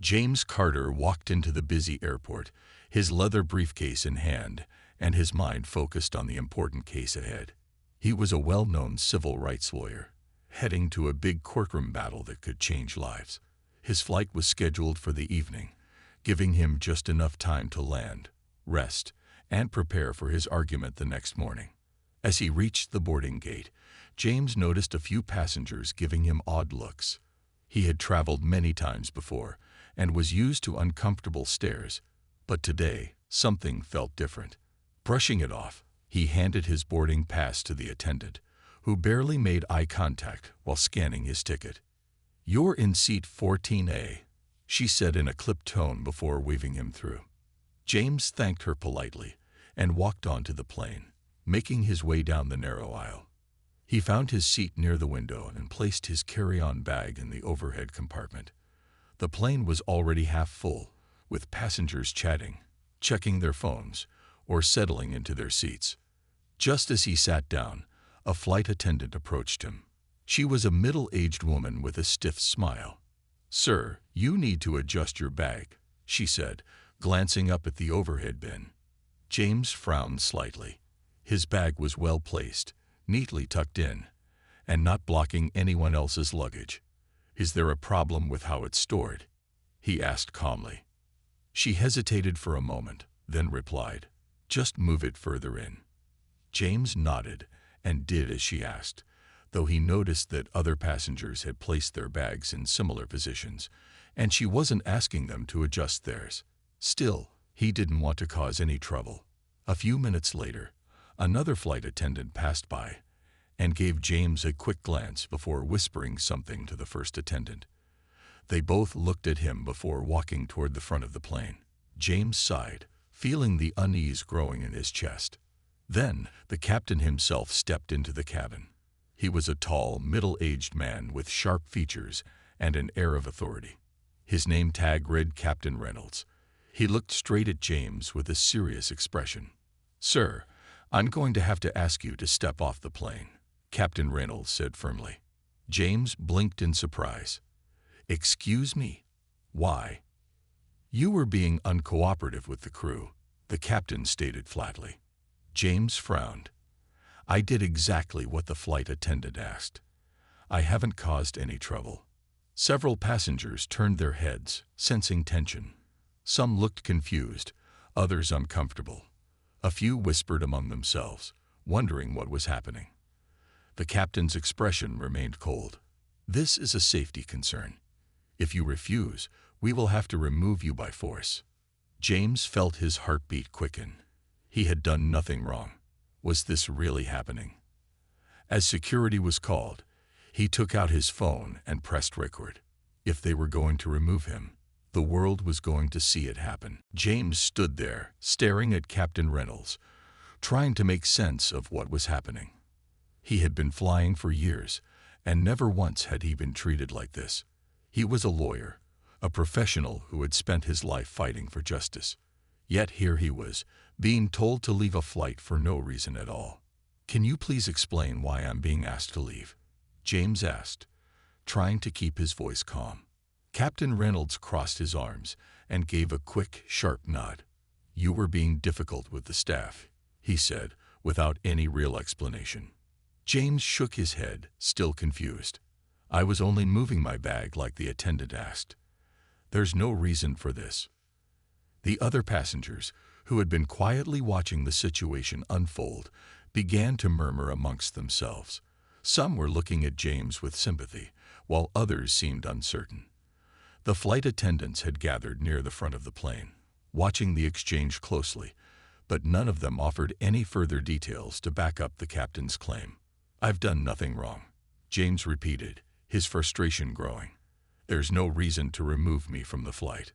James Carter walked into the busy airport, his leather briefcase in hand, and his mind focused on the important case ahead. He was a well-known civil rights lawyer, heading to a big courtroom battle that could change lives. His flight was scheduled for the evening, giving him just enough time to land, rest, and prepare for his argument the next morning. As he reached the boarding gate, James noticed a few passengers giving him odd looks. He had traveled many times before and was used to uncomfortable stares, but today something felt different. Brushing it off, he handed his boarding pass to the attendant, who barely made eye contact while scanning his ticket. "You're in seat 14A, she said in a clipped tone before waving him through. James thanked her politely and walked onto the plane, making his way down the narrow aisle. He found his seat near the window and placed his carry-on bag in the overhead compartment. The plane was already half full, with passengers chatting, checking their phones, or settling into their seats. Just as he sat down, a flight attendant approached him. She was a middle-aged woman with a stiff smile. "Sir, you need to adjust your bag," she said, glancing up at the overhead bin. James frowned slightly. His bag was well placed, neatly tucked in, and not blocking anyone else's luggage. "Is there a problem with how it's stored?" he asked calmly. She hesitated for a moment, then replied, "Just move it further in." James nodded and did as she asked, though he noticed that other passengers had placed their bags in similar positions, and she wasn't asking them to adjust theirs. Still, he didn't want to cause any trouble. A few minutes later, another flight attendant passed by and gave James a quick glance before whispering something to the first attendant. They both looked at him before walking toward the front of the plane. James sighed, feeling the unease growing in his chest. Then, the captain himself stepped into the cabin. He was a tall, middle-aged man with sharp features and an air of authority. His name tag read Captain Reynolds. He looked straight at James with a serious expression. "Sir, I'm going to have to ask you to step off the plane," Captain Reynolds said firmly. James blinked in surprise. "Excuse me? Why?" "You were being uncooperative with the crew," the captain stated flatly. James frowned. "I did exactly what the flight attendant asked. I haven't caused any trouble." Several passengers turned their heads, sensing tension. Some looked confused, others uncomfortable. A few whispered among themselves, wondering what was happening. The captain's expression remained cold. "This is a safety concern. If you refuse, we will have to remove you by force." James felt his heartbeat quicken. He had done nothing wrong. Was this really happening? As security was called, he took out his phone and pressed record. If they were going to remove him, the world was going to see it happen. James stood there, staring at Captain Reynolds, trying to make sense of what was happening. He had been flying for years, and never once had he been treated like this. He was a lawyer, a professional who had spent his life fighting for justice. Yet here he was, being told to leave a flight for no reason at all. "Can you please explain why I'm being asked to leave?" James asked, trying to keep his voice calm. Captain Reynolds crossed his arms and gave a quick, sharp nod. "You were being difficult with the staff," he said, without any real explanation. James shook his head, still confused. "I was only moving my bag like the attendant asked. There's no reason for this." The other passengers, who had been quietly watching the situation unfold, began to murmur amongst themselves. Some were looking at James with sympathy, while others seemed uncertain. The flight attendants had gathered near the front of the plane, watching the exchange closely, but none of them offered any further details to back up the captain's claim. "I've done nothing wrong," James repeated, his frustration growing. "There's no reason to remove me from the flight."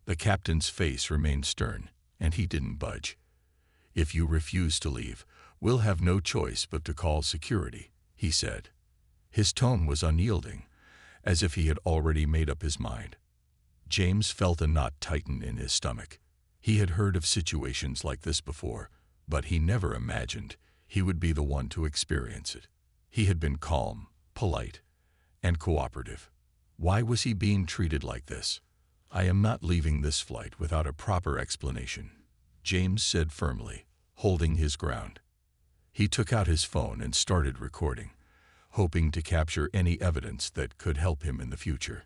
The captain's face remained stern, and he didn't budge. "If you refuse to leave, we'll have no choice but to call security," he said. His tone was unyielding, as if he had already made up his mind. James felt a knot tighten in his stomach. He had heard of situations like this before, but he never imagined he would be the one to experience it. He had been calm, polite, and cooperative. Why was he being treated like this? I am not leaving this flight without a proper explanation, James said firmly, holding his ground. He took out his phone and started recording, hoping to capture any evidence that could help him in the future.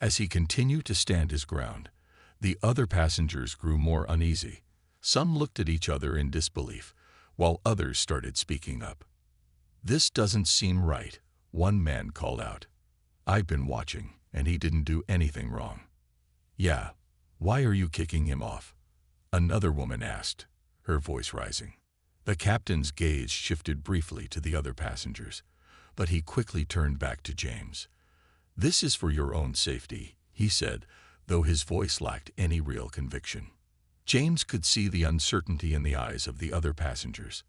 As he continued to stand his ground, the other passengers grew more uneasy. Some looked at each other in disbelief, while others started speaking up. "This doesn't seem right," one man called out. "I've been watching, and he didn't do anything wrong." "Yeah, why are you kicking him off?" another woman asked, her voice rising. The captain's gaze shifted briefly to the other passengers, but he quickly turned back to James. "This is for your own safety," he said, though his voice lacked any real conviction. James could see the uncertainty in the eyes of the other passengers.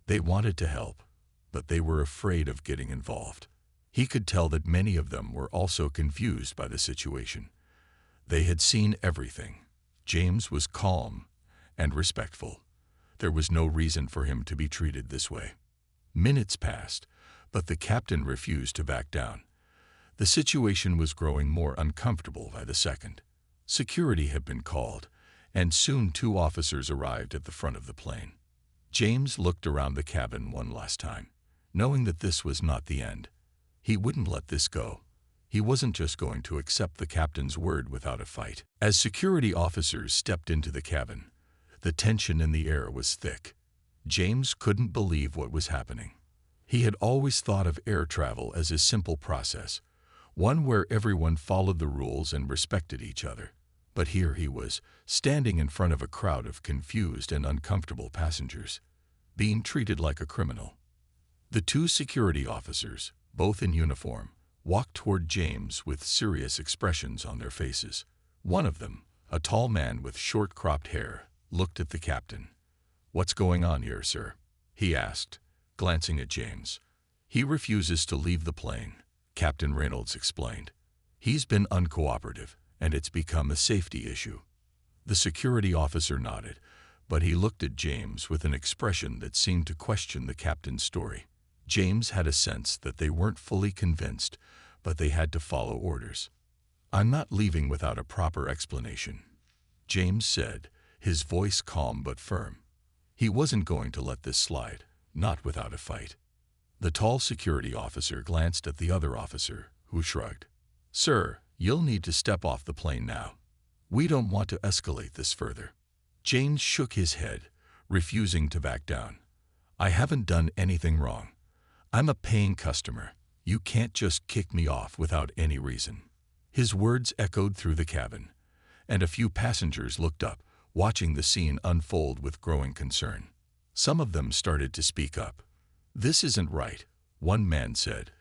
They wanted to help, but they were afraid of getting involved. He could tell that many of them were also confused by the situation. They had seen everything. James was calm and respectful. There was no reason for him to be treated this way. Minutes passed, but the captain refused to back down. The situation was growing more uncomfortable by the second. Security had been called, and soon 2 officers arrived at the front of the plane. James looked around the cabin one last time, knowing that this was not the end. He wouldn't let this go. He wasn't just going to accept the captain's word without a fight. As security officers stepped into the cabin, the tension in the air was thick. James couldn't believe what was happening. He had always thought of air travel as a simple process, one where everyone followed the rules and respected each other. But here he was, standing in front of a crowd of confused and uncomfortable passengers, being treated like a criminal. The 2 security officers, both in uniform, walked toward James with serious expressions on their faces. One of them, a tall man with short cropped hair, looked at the captain. "What's going on here, sir?" he asked, glancing at James. "He refuses to leave the plane," Captain Reynolds explained. "He's been uncooperative, and it's become a safety issue." The security officer nodded, but he looked at James with an expression that seemed to question the captain's story. James had a sense that they weren't fully convinced, but they had to follow orders. "I'm not leaving without a proper explanation," James said, his voice calm but firm. He wasn't going to let this slide, not without a fight. The tall security officer glanced at the other officer, who shrugged. "Sir, you'll need to step off the plane now. We don't want to escalate this further." James shook his head, refusing to back down. "I haven't done anything wrong. I'm a paying customer. You can't just kick me off without any reason." His words echoed through the cabin, and a few passengers looked up, watching the scene unfold with growing concern. Some of them started to speak up. "This isn't right," one man said,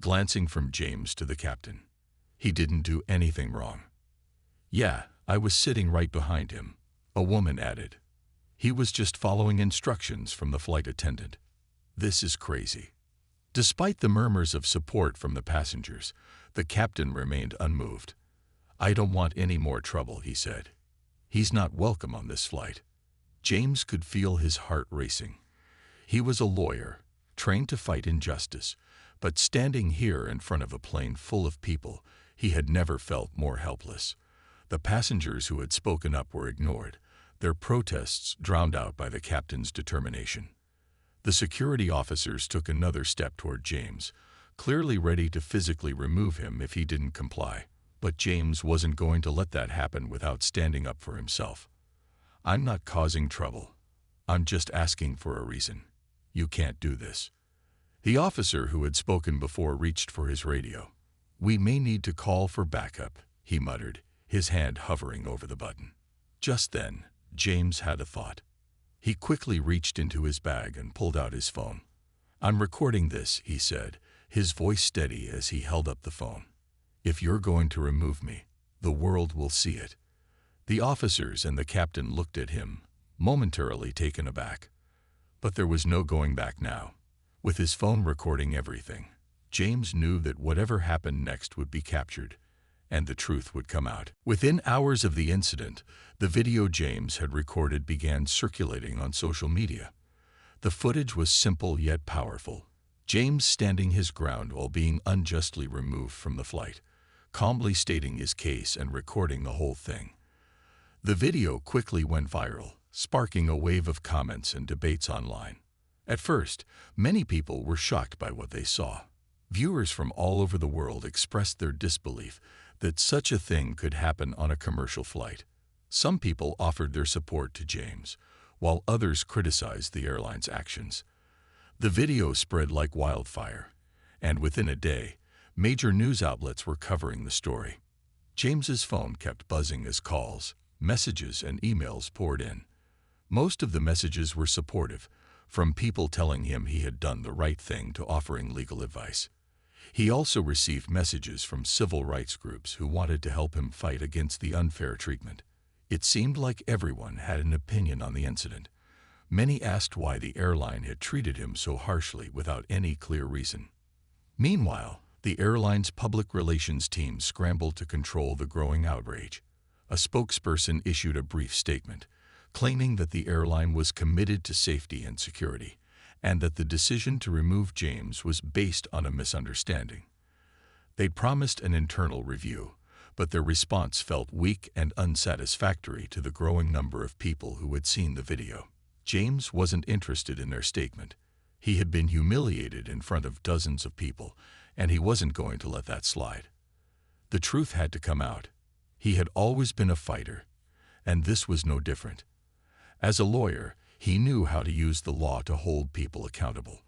glancing from James to the captain. "He didn't do anything wrong." "Yeah, I was sitting right behind him," a woman added. "He was just following instructions from the flight attendant." "This is crazy." Despite the murmurs of support from the passengers, the captain remained unmoved. "I don't want any more trouble," he said. "He's not welcome on this flight." James could feel his heart racing. He was a lawyer, trained to fight injustice, but standing here in front of a plane full of people, he had never felt more helpless. The passengers who had spoken up were ignored, their protests drowned out by the captain's determination. The security officers took another step toward James, clearly ready to physically remove him if he didn't comply. But James wasn't going to let that happen without standing up for himself. "I'm not causing trouble. I'm just asking for a reason. You can't do this." The officer who had spoken before reached for his radio. "We may need to call for backup," he muttered, his hand hovering over the button. Just then, James had a thought. He quickly reached into his bag and pulled out his phone. "I'm recording this," he said, his voice steady as he held up the phone. "If you're going to remove me, the world will see it." The officers and the captain looked at him, momentarily taken aback. But there was no going back now. With his phone recording everything, James knew that whatever happened next would be captured, and the truth would come out. Within hours of the incident, the video James had recorded began circulating on social media. The footage was simple yet powerful. James standing his ground while being unjustly removed from the flight, calmly stating his case and recording the whole thing. The video quickly went viral, sparking a wave of comments and debates online. At first, many people were shocked by what they saw. Viewers from all over the world expressed their disbelief that such a thing could happen on a commercial flight. Some people offered their support to James, while others criticized the airline's actions. The video spread like wildfire, and within a day, major news outlets were covering the story. James's phone kept buzzing as calls, messages, and emails poured in. Most of the messages were supportive, from people telling him he had done the right thing to offering legal advice. He also received messages from civil rights groups who wanted to help him fight against the unfair treatment. It seemed like everyone had an opinion on the incident. Many asked why the airline had treated him so harshly without any clear reason. Meanwhile, the airline's public relations team scrambled to control the growing outrage. A spokesperson issued a brief statement, claiming that the airline was committed to safety and security, and that the decision to remove James was based on a misunderstanding. They promised an internal review, but their response felt weak and unsatisfactory to the growing number of people who had seen the video. James wasn't interested in their statement. He had been humiliated in front of dozens of people, and he wasn't going to let that slide. The truth had to come out. He had always been a fighter, and this was no different. As a lawyer, he knew how to use the law to hold people accountable.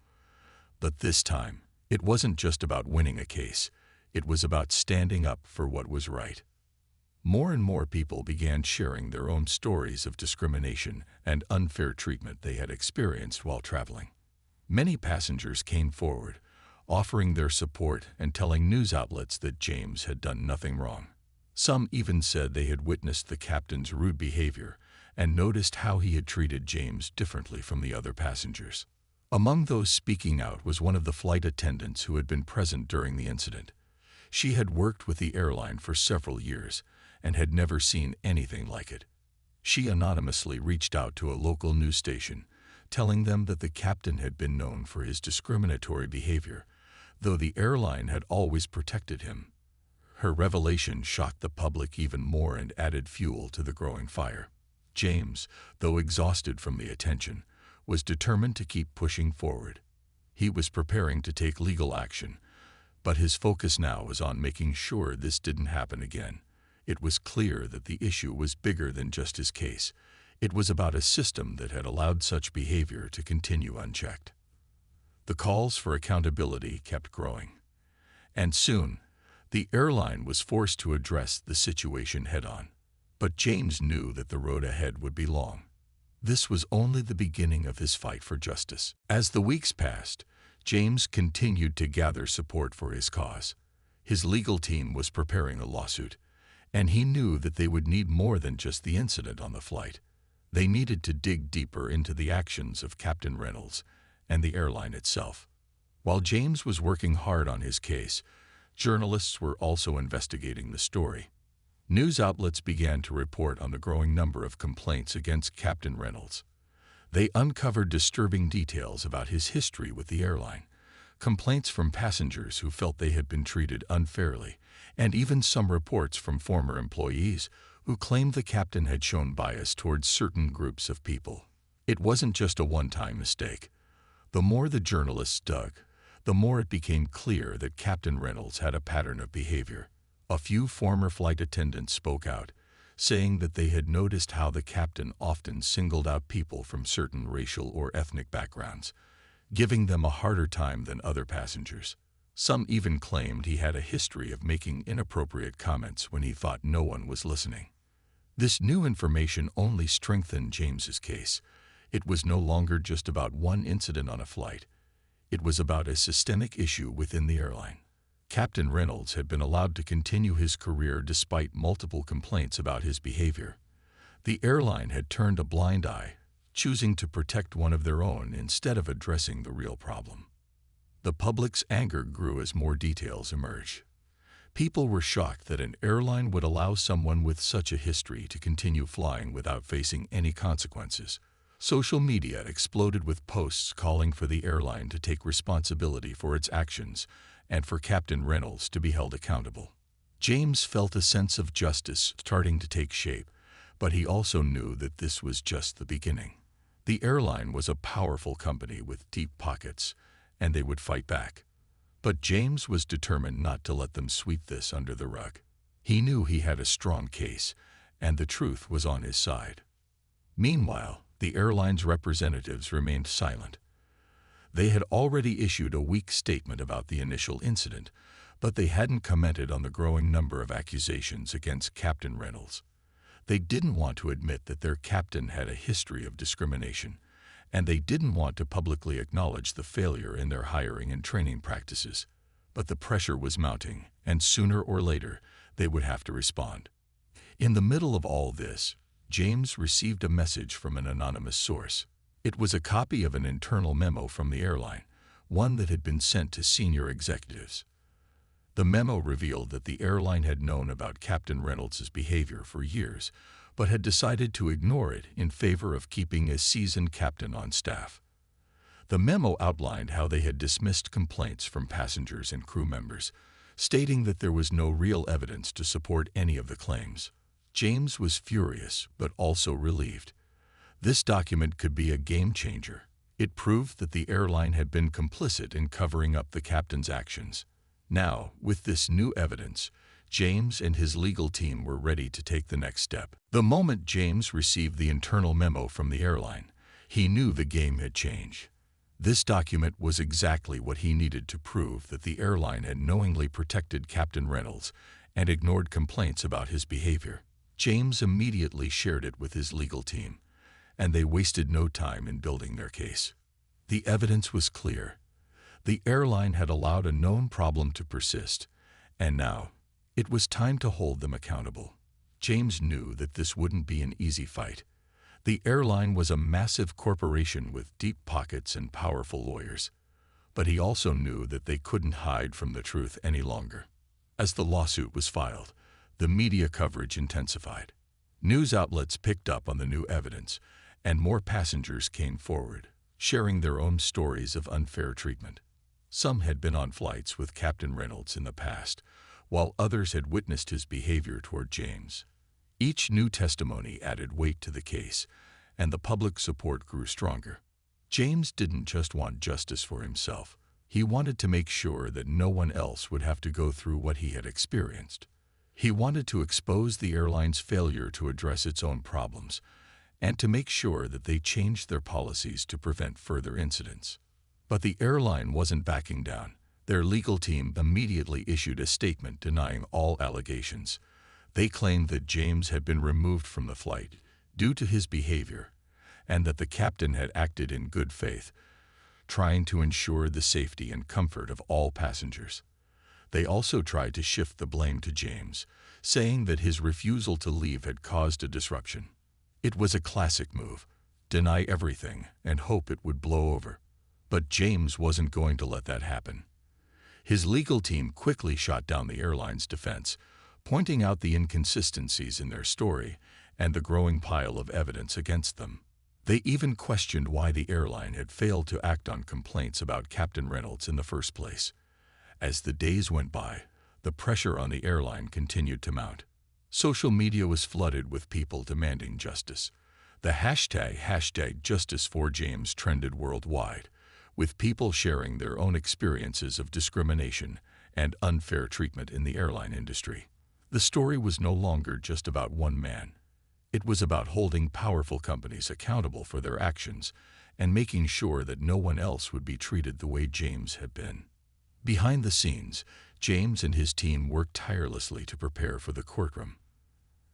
But this time, it wasn't just about winning a case. It was about standing up for what was right. More and more people began sharing their own stories of discrimination and unfair treatment they had experienced while traveling. Many passengers came forward, offering their support and telling news outlets that James had done nothing wrong. Some even said they had witnessed the captain's rude behavior and noticed how he had treated James differently from the other passengers. Among those speaking out was one of the flight attendants who had been present during the incident. She had worked with the airline for several years and had never seen anything like it. She anonymously reached out to a local news station, telling them that the captain had been known for his discriminatory behavior, though the airline had always protected him. Her revelation shocked the public even more and added fuel to the growing fire. James, though exhausted from the attention, was determined to keep pushing forward. He was preparing to take legal action, but his focus now was on making sure this didn't happen again. It was clear that the issue was bigger than just his case. It was about a system that had allowed such behavior to continue unchecked. The calls for accountability kept growing, and soon, the airline was forced to address the situation head-on. But James knew that the road ahead would be long. This was only the beginning of his fight for justice. As the weeks passed, James continued to gather support for his cause. His legal team was preparing a lawsuit, and he knew that they would need more than just the incident on the flight. They needed to dig deeper into the actions of Captain Reynolds and the airline itself. While James was working hard on his case, journalists were also investigating the story. News outlets began to report on the growing number of complaints against Captain Reynolds. They uncovered disturbing details about his history with the airline, complaints from passengers who felt they had been treated unfairly, and even some reports from former employees who claimed the captain had shown bias towards certain groups of people. It wasn't just a one-time mistake. The more the journalists dug, the more it became clear that Captain Reynolds had a pattern of behavior. A few former flight attendants spoke out, saying that they had noticed how the captain often singled out people from certain racial or ethnic backgrounds, giving them a harder time than other passengers. Some even claimed he had a history of making inappropriate comments when he thought no one was listening. This new information only strengthened James's case. It was no longer just about one incident on a flight. It was about a systemic issue within the airline. Captain Reynolds had been allowed to continue his career despite multiple complaints about his behavior. The airline had turned a blind eye, choosing to protect one of their own instead of addressing the real problem. The public's anger grew as more details emerged. People were shocked that an airline would allow someone with such a history to continue flying without facing any consequences. Social media exploded with posts calling for the airline to take responsibility for its actions and for Captain Reynolds to be held accountable. James felt a sense of justice starting to take shape, but he also knew that this was just the beginning. The airline was a powerful company with deep pockets, and they would fight back. But James was determined not to let them sweep this under the rug. He knew he had a strong case, and the truth was on his side. Meanwhile, the airline's representatives remained silent. They had already issued a weak statement about the initial incident, but they hadn't commented on the growing number of accusations against Captain Reynolds. They didn't want to admit that their captain had a history of discrimination, and they didn't want to publicly acknowledge the failure in their hiring and training practices. But the pressure was mounting, and sooner or later, they would have to respond. In the middle of all this, James received a message from an anonymous source. It was a copy of an internal memo from the airline, one that had been sent to senior executives. The memo revealed that the airline had known about Captain Reynolds' behavior for years, but had decided to ignore it in favor of keeping a seasoned captain on staff. The memo outlined how they had dismissed complaints from passengers and crew members, stating that there was no real evidence to support any of the claims. James was furious, but also relieved. This document could be a game changer. It proved that the airline had been complicit in covering up the captain's actions. Now, with this new evidence, James and his legal team were ready to take the next step. The moment James received the internal memo from the airline, he knew the game had changed. This document was exactly what he needed to prove that the airline had knowingly protected Captain Reynolds and ignored complaints about his behavior. James immediately shared it with his legal team, and they wasted no time in building their case. The evidence was clear. The airline had allowed a known problem to persist, and now it was time to hold them accountable. James knew that this wouldn't be an easy fight. The airline was a massive corporation with deep pockets and powerful lawyers, but he also knew that they couldn't hide from the truth any longer. As the lawsuit was filed, the media coverage intensified. News outlets picked up on the new evidence, and more passengers came forward, sharing their own stories of unfair treatment. Some had been on flights with Captain Reynolds in the past, while others had witnessed his behavior toward James. Each new testimony added weight to the case, and the public support grew stronger. James didn't just want justice for himself. He wanted to make sure that no one else would have to go through what he had experienced. He wanted to expose the airline's failure to address its own problems, and to make sure that they changed their policies to prevent further incidents. But the airline wasn't backing down. Their legal team immediately issued a statement denying all allegations. They claimed that James had been removed from the flight due to his behavior, and that the captain had acted in good faith, trying to ensure the safety and comfort of all passengers. They also tried to shift the blame to James, saying that his refusal to leave had caused a disruption. It was a classic move: deny everything and hope it would blow over. But James wasn't going to let that happen. His legal team quickly shot down the airline's defense, pointing out the inconsistencies in their story and the growing pile of evidence against them. They even questioned why the airline had failed to act on complaints about Captain Reynolds in the first place. As the days went by, the pressure on the airline continued to mount. Social media was flooded with people demanding justice. The hashtag #JusticeForJames trended worldwide, with people sharing their own experiences of discrimination and unfair treatment in the airline industry. The story was no longer just about one man. It was about holding powerful companies accountable for their actions and making sure that no one else would be treated the way James had been. Behind the scenes, James and his team worked tirelessly to prepare for the courtroom.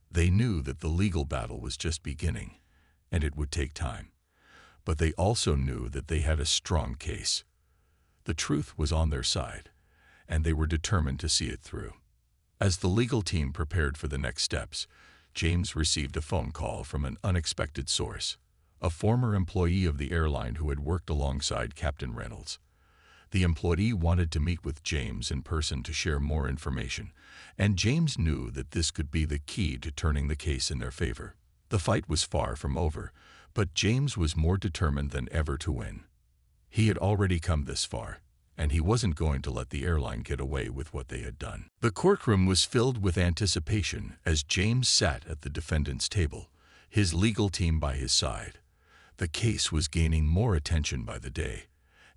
They knew that the legal battle was just beginning, and it would take time. But they also knew that they had a strong case. The truth was on their side, and they were determined to see it through. As the legal team prepared for the next steps, James received a phone call from an unexpected source, a former employee of the airline who had worked alongside Captain Reynolds. The employee wanted to meet with James in person to share more information, and James knew that this could be the key to turning the case in their favor. The fight was far from over, but James was more determined than ever to win. He had already come this far, and he wasn't going to let the airline get away with what they had done. The courtroom was filled with anticipation as James sat at the defendant's table, his legal team by his side. The case was gaining more attention by the day,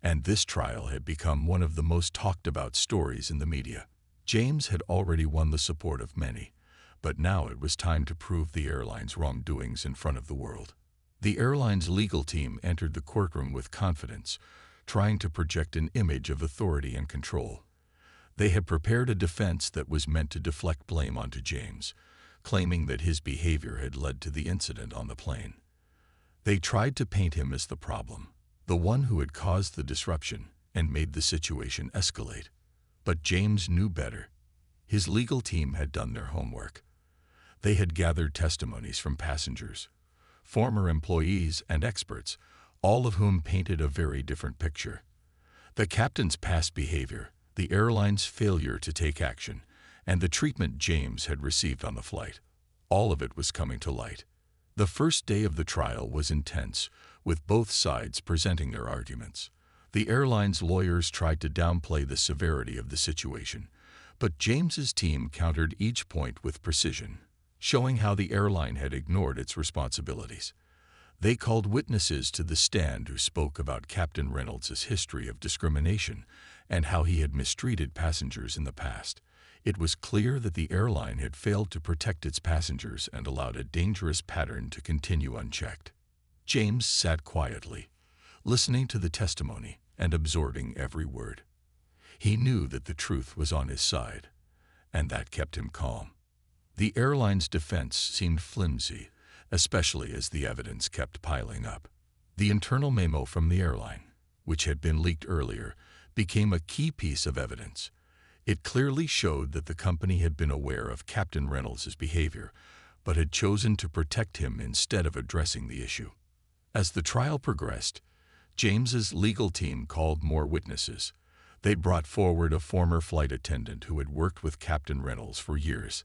and this trial had become one of the most talked about stories in the media. James had already won the support of many, but now it was time to prove the airline's wrongdoings in front of the world. The airline's legal team entered the courtroom with confidence, trying to project an image of authority and control. They had prepared a defense that was meant to deflect blame onto James, claiming that his behavior had led to the incident on the plane. They tried to paint him as the problem, the one who had caused the disruption and made the situation escalate. But James knew better. His legal team had done their homework. They had gathered testimonies from passengers, former employees, and experts, all of whom painted a very different picture. The captain's past behavior, the airline's failure to take action, and the treatment James had received on the flight, all of it was coming to light. The first day of the trial was intense, with both sides presenting their arguments. The airline's lawyers tried to downplay the severity of the situation, but James's team countered each point with precision, showing how the airline had ignored its responsibilities. They called witnesses to the stand who spoke about Captain Reynolds' history of discrimination and how he had mistreated passengers in the past. It was clear that the airline had failed to protect its passengers and allowed a dangerous pattern to continue unchecked. James sat quietly, listening to the testimony and absorbing every word. He knew that the truth was on his side, and that kept him calm. The airline's defense seemed flimsy, especially as the evidence kept piling up. The internal memo from the airline, which had been leaked earlier, became a key piece of evidence. It clearly showed that the company had been aware of Captain Reynolds' behavior, but had chosen to protect him instead of addressing the issue. As the trial progressed, James's legal team called more witnesses. They brought forward a former flight attendant who had worked with Captain Reynolds for years.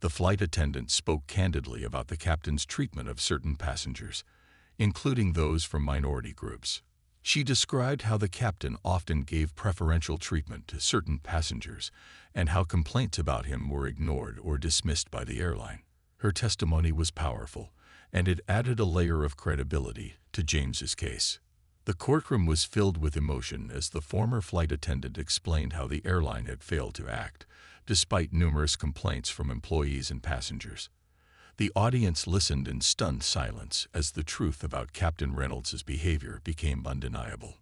The flight attendant spoke candidly about the captain's treatment of certain passengers, including those from minority groups. She described how the captain often gave preferential treatment to certain passengers and how complaints about him were ignored or dismissed by the airline. Her testimony was powerful, and it added a layer of credibility to James's case. The courtroom was filled with emotion as the former flight attendant explained how the airline had failed to act, despite numerous complaints from employees and passengers. The audience listened in stunned silence as the truth about Captain Reynolds' behavior became undeniable.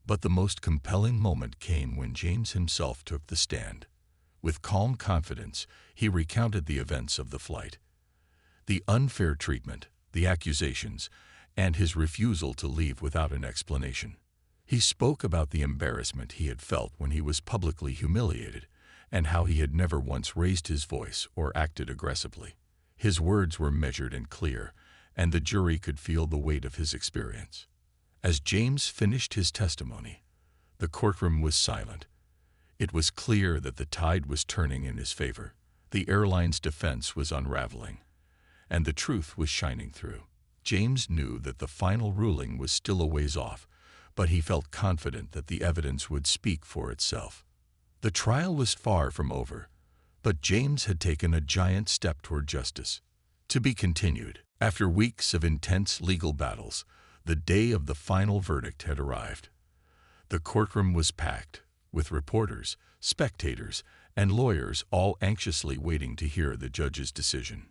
But the most compelling moment came when James himself took the stand. With calm confidence, he recounted the events of the flight, the unfair treatment, the accusations, and his refusal to leave without an explanation. He spoke about the embarrassment he had felt when he was publicly humiliated, and how he had never once raised his voice or acted aggressively. His words were measured and clear, and the jury could feel the weight of his experience. As James finished his testimony, the courtroom was silent. It was clear that the tide was turning in his favor. The airline's defense was unraveling, and the truth was shining through. James knew that the final ruling was still a ways off, but he felt confident that the evidence would speak for itself. The trial was far from over, but James had taken a giant step toward justice. To be continued. After weeks of intense legal battles, the day of the final verdict had arrived. The courtroom was packed, with reporters, spectators, and lawyers all anxiously waiting to hear the judge's decision.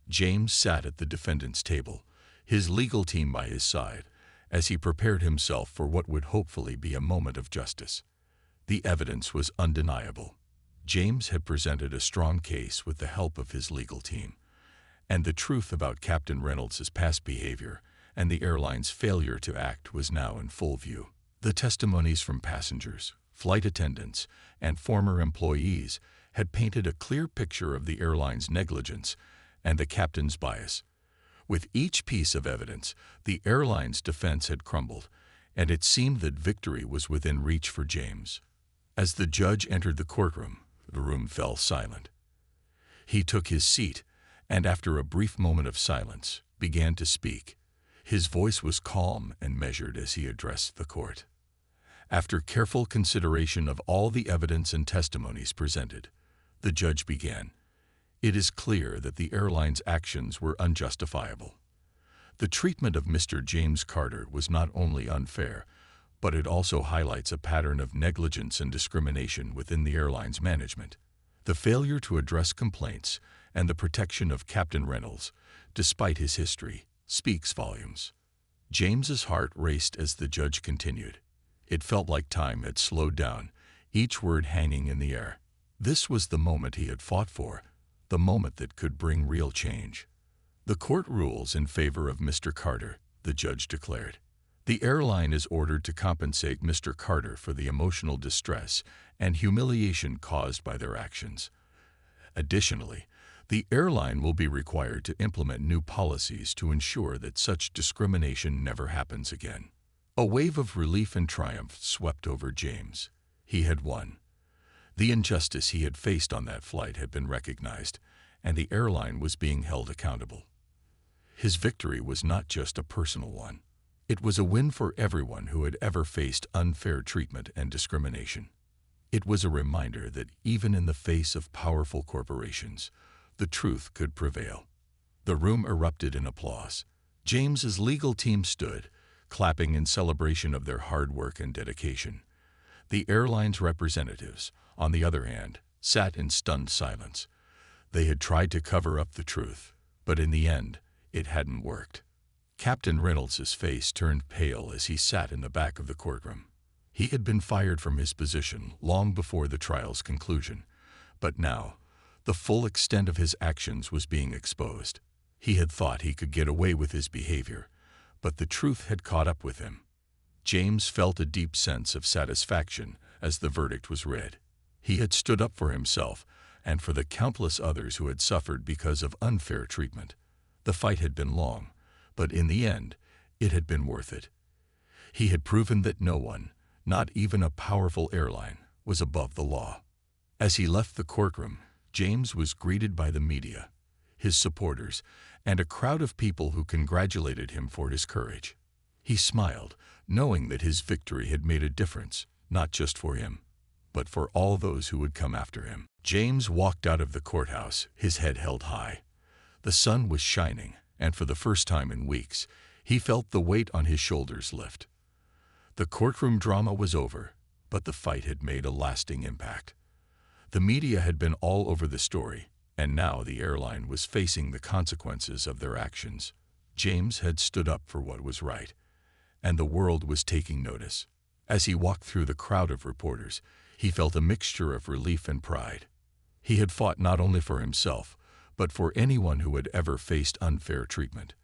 James sat at the defendant's table, his legal team by his side, as he prepared himself for what would hopefully be a moment of justice. The evidence was undeniable. James had presented a strong case with the help of his legal team, and the truth about Captain Reynolds' past behavior and the airline's failure to act was now in full view. The testimonies from passengers, flight attendants, and former employees had painted a clear picture of the airline's negligence and the captain's bias. With each piece of evidence, the airline's defense had crumbled, and it seemed that victory was within reach for James. As the judge entered the courtroom, the room fell silent. He took his seat, and after a brief moment of silence, began to speak. His voice was calm and measured as he addressed the court. After careful consideration of all the evidence and testimonies presented, the judge began. It is clear that the airline's actions were unjustifiable. The treatment of Mr. James Carter was not only unfair, but it also highlights a pattern of negligence and discrimination within the airline's management. The failure to address complaints and the protection of Captain Reynolds, despite his history, speaks volumes. James's heart raced as the judge continued. It felt like time had slowed down, each word hanging in the air. This was the moment he had fought for, the moment that could bring real change. The court rules in favor of Mr. Carter, the judge declared. The airline is ordered to compensate Mr. Carter for the emotional distress and humiliation caused by their actions. Additionally, the airline will be required to implement new policies to ensure that such discrimination never happens again. A wave of relief and triumph swept over James. He had won. The injustice he had faced on that flight had been recognized, and the airline was being held accountable. His victory was not just a personal one. It was a win for everyone who had ever faced unfair treatment and discrimination. It was a reminder that even in the face of powerful corporations, the truth could prevail. The room erupted in applause. James's legal team stood, clapping in celebration of their hard work and dedication. The airline's representatives, on the other hand, sat in stunned silence. They had tried to cover up the truth, but in the end, it hadn't worked. Captain Reynolds's face turned pale as he sat in the back of the courtroom. He had been fired from his position long before the trial's conclusion, but now, the full extent of his actions was being exposed. He had thought he could get away with his behavior, but the truth had caught up with him. James felt a deep sense of satisfaction as the verdict was read. He had stood up for himself and for the countless others who had suffered because of unfair treatment. The fight had been long, but in the end, it had been worth it. He had proven that no one, not even a powerful airline, was above the law. As he left the courtroom, James was greeted by the media, his supporters, and a crowd of people who congratulated him for his courage. He smiled, knowing that his victory had made a difference, not just for him, but for all those who would come after him. James walked out of the courthouse, his head held high. The sun was shining, and for the first time in weeks, he felt the weight on his shoulders lift. The courtroom drama was over, but the fight had made a lasting impact. The media had been all over the story, and now the airline was facing the consequences of their actions. James had stood up for what was right, and the world was taking notice. As he walked through the crowd of reporters, he felt a mixture of relief and pride. He had fought not only for himself, but for anyone who had ever faced unfair treatment.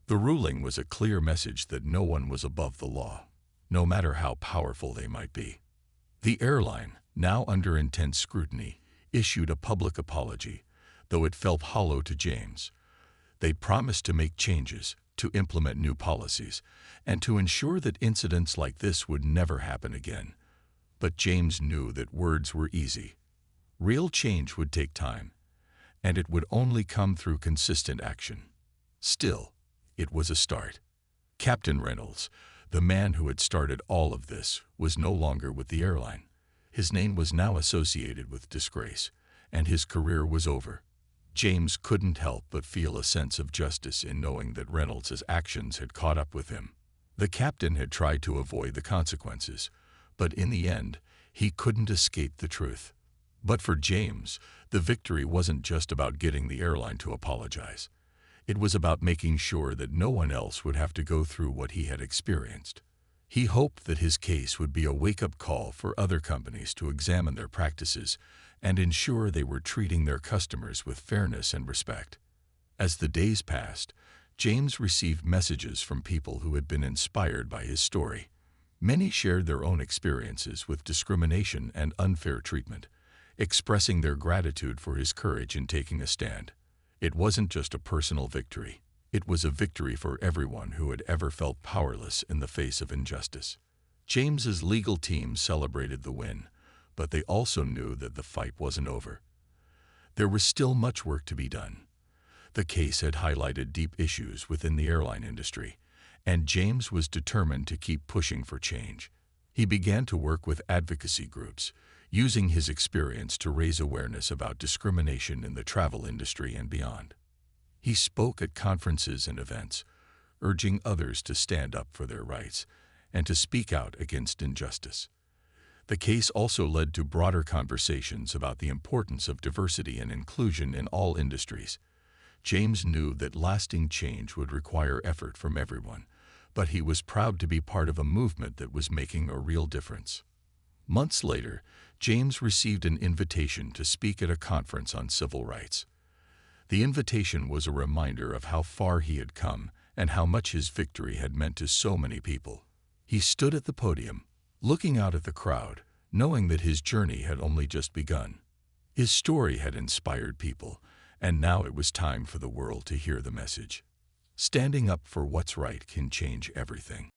The ruling was a clear message that no one was above the law, no matter how powerful they might be. The airline, now under intense scrutiny, issued a public apology, though it felt hollow to James. They promised to make changes, to implement new policies, and to ensure that incidents like this would never happen again. But James knew that words were easy. Real change would take time, and it would only come through consistent action. Still, it was a start. Captain Reynolds, the man who had started all of this, was no longer with the airline. His name was now associated with disgrace, and his career was over. James couldn't help but feel a sense of justice in knowing that Reynolds' actions had caught up with him. The captain had tried to avoid the consequences, but in the end, he couldn't escape the truth. But for James, the victory wasn't just about getting the airline to apologize. It was about making sure that no one else would have to go through what he had experienced. He hoped that his case would be a wake-up call for other companies to examine their practices and ensure they were treating their customers with fairness and respect. As the days passed, James received messages from people who had been inspired by his story. Many shared their own experiences with discrimination and unfair treatment, expressing their gratitude for his courage in taking a stand. It wasn't just a personal victory. It was a victory for everyone who had ever felt powerless in the face of injustice. James's legal team celebrated the win, but they also knew that the fight wasn't over. There was still much work to be done. The case had highlighted deep issues within the airline industry, and James was determined to keep pushing for change. He began to work with advocacy groups, using his experience to raise awareness about discrimination in the travel industry and beyond. He spoke at conferences and events, urging others to stand up for their rights and to speak out against injustice. The case also led to broader conversations about the importance of diversity and inclusion in all industries. James knew that lasting change would require effort from everyone, but he was proud to be part of a movement that was making a real difference. Months later, James received an invitation to speak at a conference on civil rights. The invitation was a reminder of how far he had come and how much his victory had meant to so many people. He stood at the podium, looking out at the crowd, knowing that his journey had only just begun. His story had inspired people, and now it was time for the world to hear the message. Standing up for what's right can change everything.